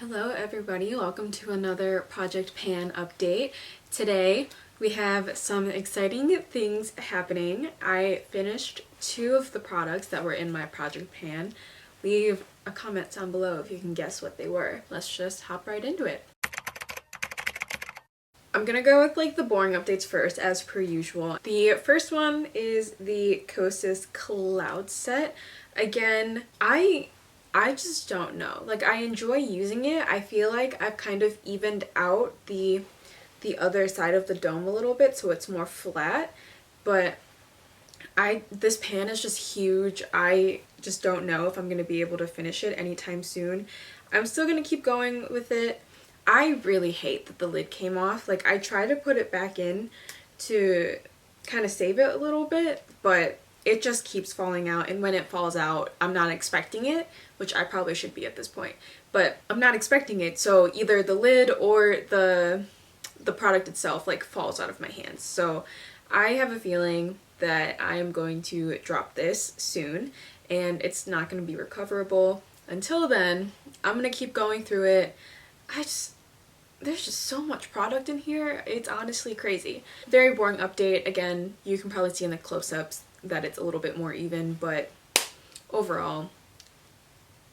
Hello everybody, welcome to another Project Pan update. Today we have some exciting things happening. I finished 2 of the products that were in my Project Pan. Leave a comment down below if you can guess what they were. Let's just hop right into it. I'm gonna go with like the boring updates first, as per usual. The first one is the Kosas Cloud Set. Again, I just don't know. Like, I enjoy using it. I feel like I've kind of evened out the other side of the dome a little bit so it's more flat, but this pan is just huge. I just don't know if I'm going to be able to finish it anytime soon. I'm still going to keep going with it. I really hate that the lid came off. Like, I tried to put it back in to kind of save it a little bit, but it just keeps falling out, and when it falls out, I'm not expecting it, which I probably should be at this point, but I'm not expecting it, so either the lid or the product itself like falls out of my hands. So I have a feeling that I am going to drop this soon, and it's not going to be recoverable. Until then, I'm going to keep going through it. There's just so much product in here, it's honestly crazy. Very boring update. Again, you can probably see in the close-ups that it's a little bit more even, but overall,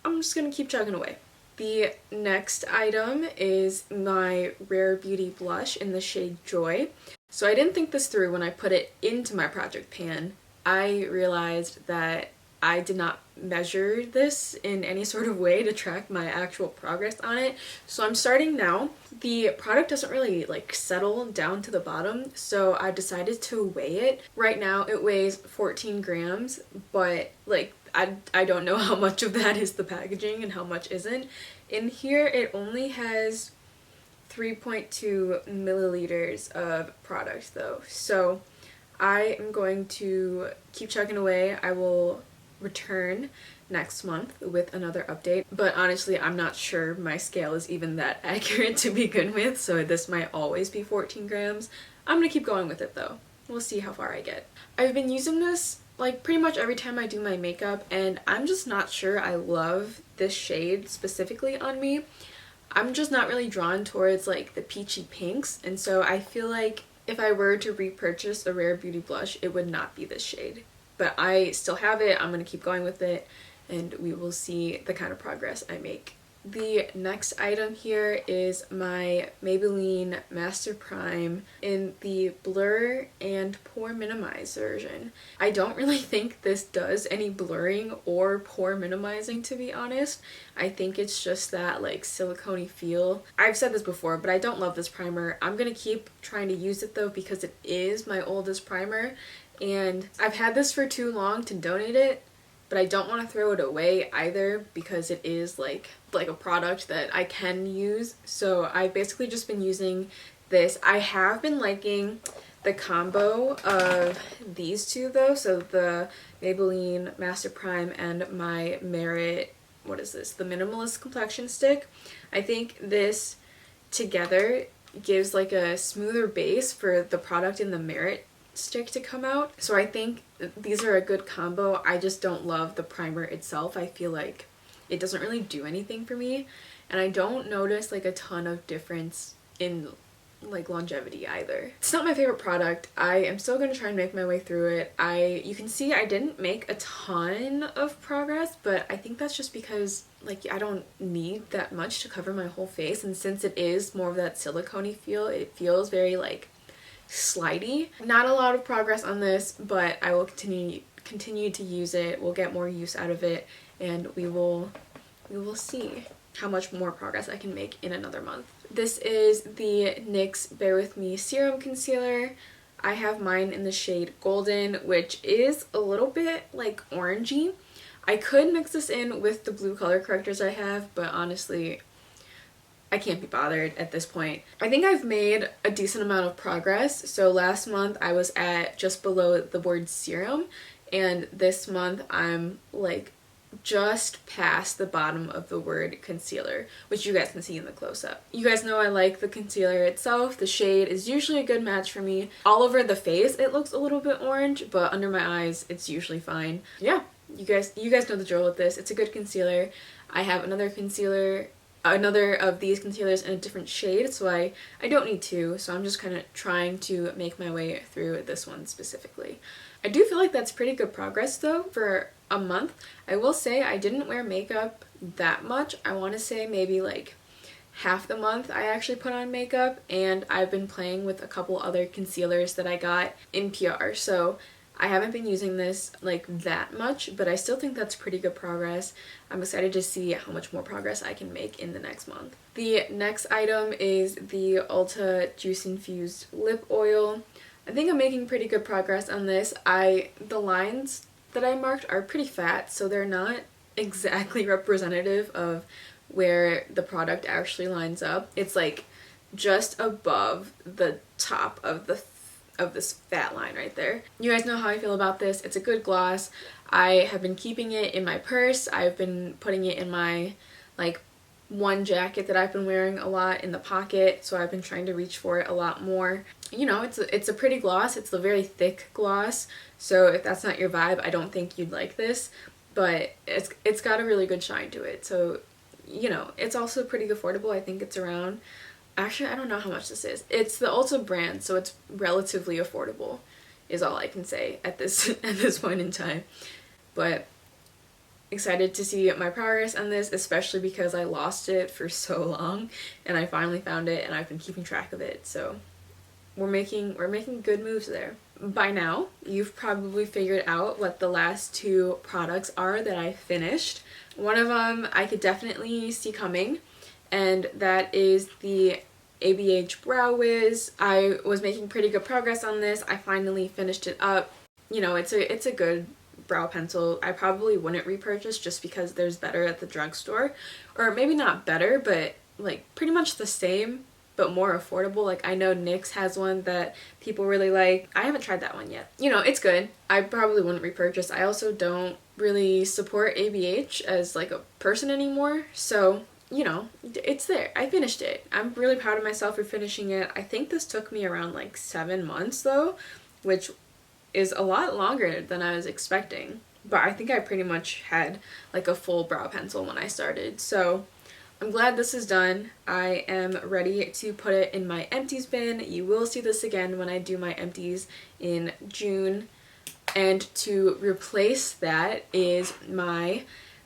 I'm just gonna keep chugging away. The next item is my Rare Beauty blush in the shade Joy. So I didn't think this through when I put it into my project pan. I realized that I did not measure this in any sort of way to track my actual progress on it. So I'm starting now. The product doesn't really like settle down to the bottom, so I decided to weigh it. Right now it weighs 14 grams, but like I don't know how much of that is the packaging and how much isn't. In here it only has 3.2 milliliters of product though. So I am going to keep chugging away. I will return next month with another update, but honestly I'm not sure my scale is even that accurate to begin with, so this might always be 14 grams. I'm gonna keep going with it though. We'll see how far I get. I've been using this like pretty much every time I do my makeup, and I'm just not sure I love this shade specifically on me. I'm just not really drawn towards like the peachy pinks, and so I feel like if I were to repurchase a Rare Beauty blush, it would not be this shade. But I still have it. I'm going to keep going with it, and we will see the kind of progress I make. The next item here is my Maybelline Master Prime in the Blur and Pore Minimize version. I don't really think this does any blurring or pore minimizing, to be honest. I think it's just that like silicone-y feel. I've said this before, but I don't love this primer. I'm going to keep trying to use it though because it is my oldest primer, and I've had this for too long to donate it, but I don't want to throw it away either because it is like a product that I can use. So I've basically just been using this. I have been liking the combo of these two though, so the Maybelline Master Prime and my Merit, what is this, the Minimalist Complexion Stick. I think this together gives like a smoother base for the product in the Merit stick to come out. So I think these are a good combo. I just don't love the primer itself. I feel like it doesn't really do anything for me, and I don't notice like a ton of difference in like longevity either. It's not my favorite product. I am still going to try and make my way through it. You can see I didn't make a ton of progress, but I think that's just because like I don't need that much to cover my whole face, and since it is more of that silicone-y feel, it feels very like slidey. Not a lot of progress on this, but I will continue to use it. We'll get more use out of it, and we will see how much more progress I can make in another month. This is the NYX Bare With Me Serum Concealer. I have mine in the shade Golden, which is a little bit like orangey. I could mix this in with the blue color correctors I have, but honestly I can't be bothered at this point. I think I've made a decent amount of progress. So last month I was at just below the word serum, and this month I'm like just past the bottom of the word concealer, which you guys can see in the close-up. You guys know I like the concealer itself. The shade is usually a good match for me. All over the face it looks a little bit orange, but under my eyes it's usually fine. Yeah, you guys know the drill with this. It's a good concealer. I have another concealer another of these concealers in a different shade, so I don't need two, so I'm just kind of trying to make my way through this one specifically. I do feel like that's pretty good progress though for a month. I will say I didn't wear makeup that much. I want to say maybe like half the month I actually put on makeup, and I've been playing with a couple other concealers that I got in PR, so I haven't been using this like that much, but I still think that's pretty good progress. I'm excited to see how much more progress I can make in the next month. The next item is the Ulta Juice Infused Lip Oil. I think I'm making pretty good progress on this. The lines that I marked are pretty fat, so they're not exactly representative of where the product actually lines up. It's like just above the top of this fat line right there. You guys know how I feel about this. It's a good gloss. I have been keeping it in my purse. I've been putting it in my like one jacket that I've been wearing a lot in the pocket, so I've been trying to reach for it a lot more. You know, it's a pretty gloss. It's a very thick gloss, so if that's not your vibe, I don't think you'd like this, but it's got a really good shine to it. So, you know, it's also pretty affordable. I think it's around, actually I don't know how much this is. It's the Ulta brand, so it's relatively affordable is all I can say at this point in time. But excited to see my progress on this, especially because I lost it for so long and I finally found it and I've been keeping track of it. So we're making good moves there. By now, you've probably figured out what the last two products are that I finished. One of them I could definitely see coming, and that is the ABH Brow Wiz. I was making pretty good progress on this. I finally finished it up. You know, it's a good brow pencil. I probably wouldn't repurchase just because there's better at the drugstore, or maybe not better, but like pretty much the same but more affordable. Like I know NYX has one that people really like. I haven't tried that one yet. You know, it's good. I probably wouldn't repurchase. I also don't really support ABH as like a person anymore, so you know, it's there. I finished it. I'm really proud of myself for finishing it. I think this took me around like 7 months though, which is a lot longer than I was expecting. But I think I pretty much had like a full brow pencil when I started. So I'm glad this is done. I am ready to put it in my empties bin. You will see this again when I do my empties in June. And to replace that is my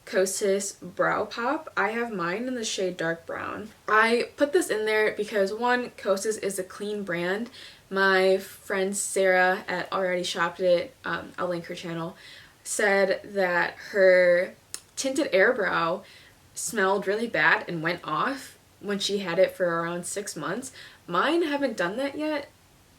Kosas Brow Pop. I have mine in the shade dark brown. I put this in there because one, Kosas is a clean brand. My friend Sarah at Already Shopped It, I'll link her channel, said that her tinted airbrow smelled really bad and went off when she had it for around 6 months. Mine haven't done that yet,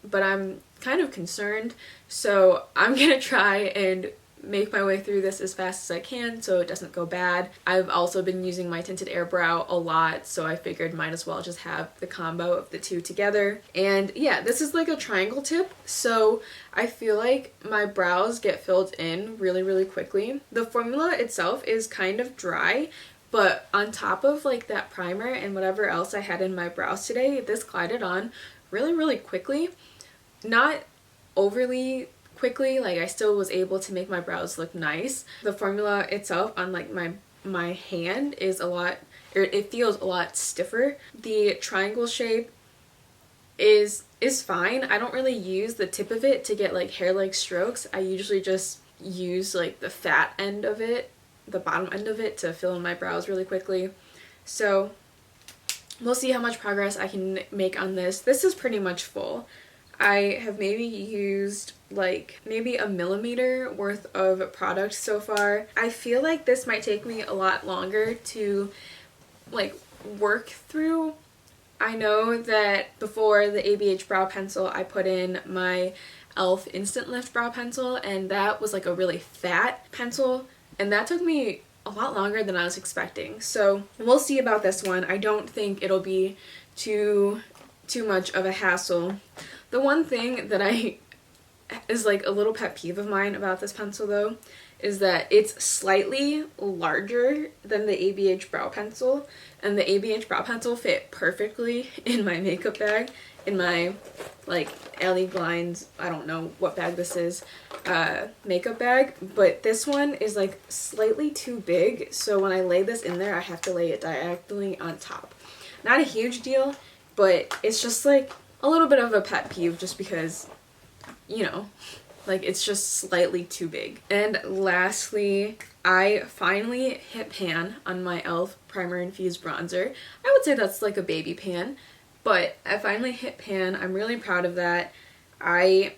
but I'm kind of concerned, so I'm gonna try and make my way through this as fast as I can so it doesn't go bad. I've also been using my tinted airbrow a lot, so I figured might as well just have the combo of the two together. And yeah, this is like a triangle tip, so I feel like my brows get filled in really quickly. The formula itself is kind of dry, but on top of like that primer and whatever else I had in my brows today, this glided on really quickly. Not overly quickly, like I still was able to make my brows look nice. The formula itself on like my hand is a lot, or it feels a lot stiffer. The triangle shape is fine. I don't really use the tip of it to get like hair-like strokes. I usually just use like the fat end of it, the bottom end of it, to fill in my brows really quickly. So we'll see how much progress I can make on this. This is pretty much full. I have maybe used like maybe 1 millimeter worth of product so far. I feel like this might take me a lot longer to like work through. I know that before the ABH brow pencil I put in my e.l.f. Instant Lift brow pencil, and that was like a really fat pencil, and that took me a lot longer than I was expecting. So we'll see about this one. I don't think it'll be too much of a hassle. The one thing that is like a little pet peeve of mine about this pencil though is that it's slightly larger than the ABH brow pencil, and the ABH brow pencil fit perfectly in my makeup bag, in my like Ellie Glines, I don't know what bag this is, makeup bag, but this one is like slightly too big, so when I lay this in there I have to lay it diagonally on top. Not a huge deal, but it's just like a little bit of a pet peeve just because, you know, like it's just slightly too big. And lastly, I finally hit pan on my e.l.f. Primer-Infused Bronzer. I would say that's like a baby pan, but I finally hit pan. I'm really proud of that. I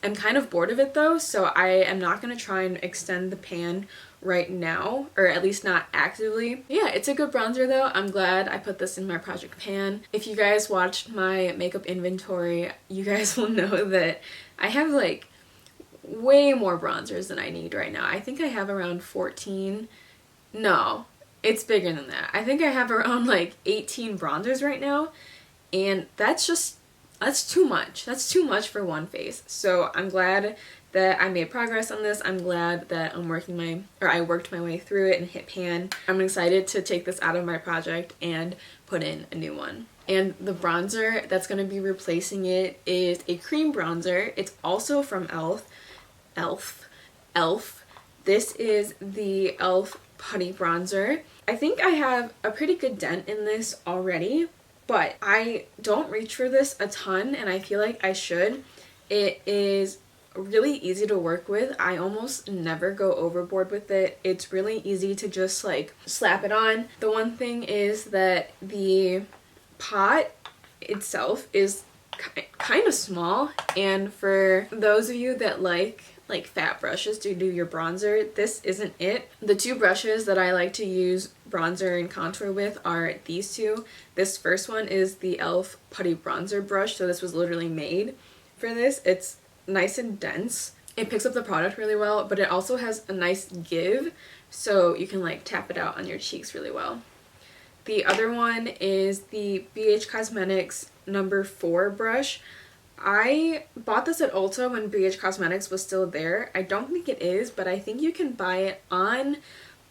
am kind of bored of it though, so I am not going to try and extend the pan right now, or at least not actively. Yeah, it's a good bronzer though. I'm glad I put this in my project pan. If you guys watched my makeup inventory, you guys will know that I have like way more bronzers than I need right now. I think I have around 14. No, it's bigger than that. I think I have around like 18 bronzers right now, and that's too much. That's too much for one face. So I'm glad that I made progress on this. I'm glad that I worked my way through it and hit pan. I'm excited to take this out of my project and put in a new one. And the bronzer that's going to be replacing it is a cream bronzer. It's also from e.l.f. This is the e.l.f. Putty bronzer. I think I have a pretty good dent in this already, but I don't reach for this a ton, and I feel like I should. It is really easy to work with. I almost never go overboard with it. It's really easy to just like slap it on. The one thing is that the pot itself is kind of small, and for those of you that like fat brushes to do your bronzer, this isn't it. The two brushes that I like to use bronzer and contour with are these two. This first one is the e.l.f. Putty bronzer brush, so this was literally made for this. It's nice and dense. It picks up the product really well, but it also has a nice give, so you can like tap it out on your cheeks really well. The other one is the BH Cosmetics number 4 brush. I bought this at Ulta when BH Cosmetics was still there. I don't think it is, but I think you can buy it on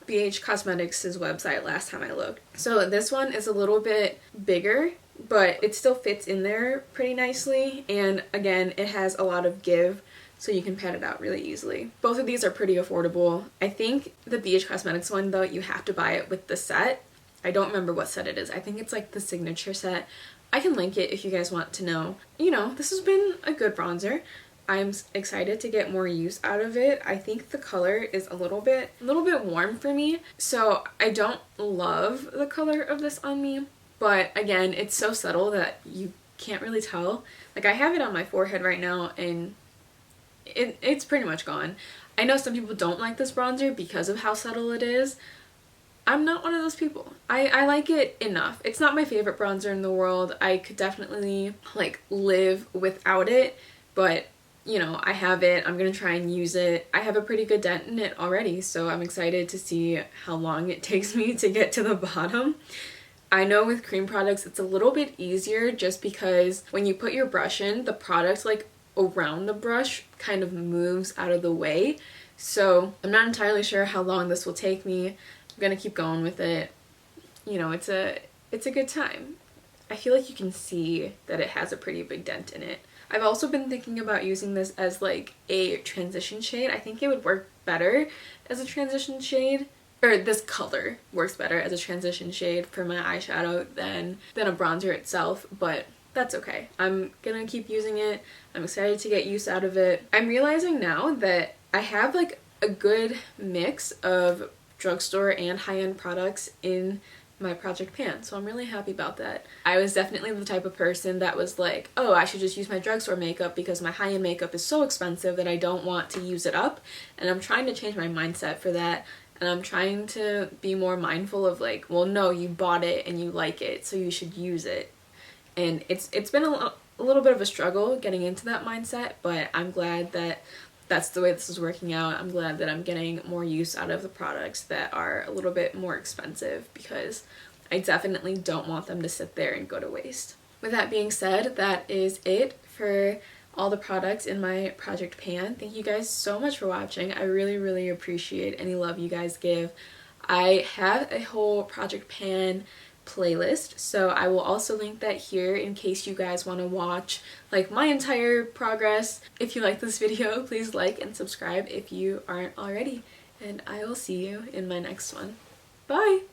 BH Cosmetics' website last time I looked. So this one is a little bit bigger, but it still fits in there pretty nicely, and again, it has a lot of give, so you can pat it out really easily. Both of these are pretty affordable. I think the BH Cosmetics one though, you have to buy it with the set. I don't remember what set it is. I think it's like the signature set. I can link it if you guys want to know. You know, this has been a good bronzer. I'm excited to get more use out of it. I think the color is a little bit warm for me, so I don't love the color of this on me. But again, it's so subtle that you can't really tell. Like, I have it on my forehead right now, and it's pretty much gone. I know some people don't like this bronzer because of how subtle it is. I'm not one of those people. I like it enough. It's not my favorite bronzer in the world. I could definitely like live without it, but you know, I have it. I'm gonna try and use it. I have a pretty good dent in it already, so I'm excited to see how long it takes me to get to the bottom. I know with cream products it's a little bit easier just because when you put your brush in, the product like around the brush kind of moves out of the way. So I'm not entirely sure how long this will take me. I'm gonna keep going with it. You know, it's a good time. I feel like you can see that it has a pretty big dent in it. I've also been thinking about using this as like a transition shade. I think it would work better as a transition shade, or this color works better as a transition shade for my eyeshadow than a bronzer itself, but that's okay. I'm gonna keep using it. I'm excited to get use out of it. I'm realizing now that I have like a good mix of drugstore and high-end products in my project pan, so I'm really happy about that. I was definitely the type of person that was like, oh, I should just use my drugstore makeup because my high-end makeup is so expensive that I don't want to use it up, and I'm trying to change my mindset for that, and I'm trying to be more mindful of like, well, no, you bought it and you like it, so you should use it. And it's been a little bit of a struggle getting into that mindset, but I'm glad that that's the way this is working out. I'm glad that I'm getting more use out of the products that are a little bit more expensive because I definitely don't want them to sit there and go to waste. With that being said, that is it for all the products in my project pan. Thank you guys so much for watching. I really appreciate any love you guys give. I have a whole project pan playlist, so I will also link that here in case you guys want to watch like my entire progress. If you like this video, please like and subscribe if you aren't already, and I will see you in my next one. Bye!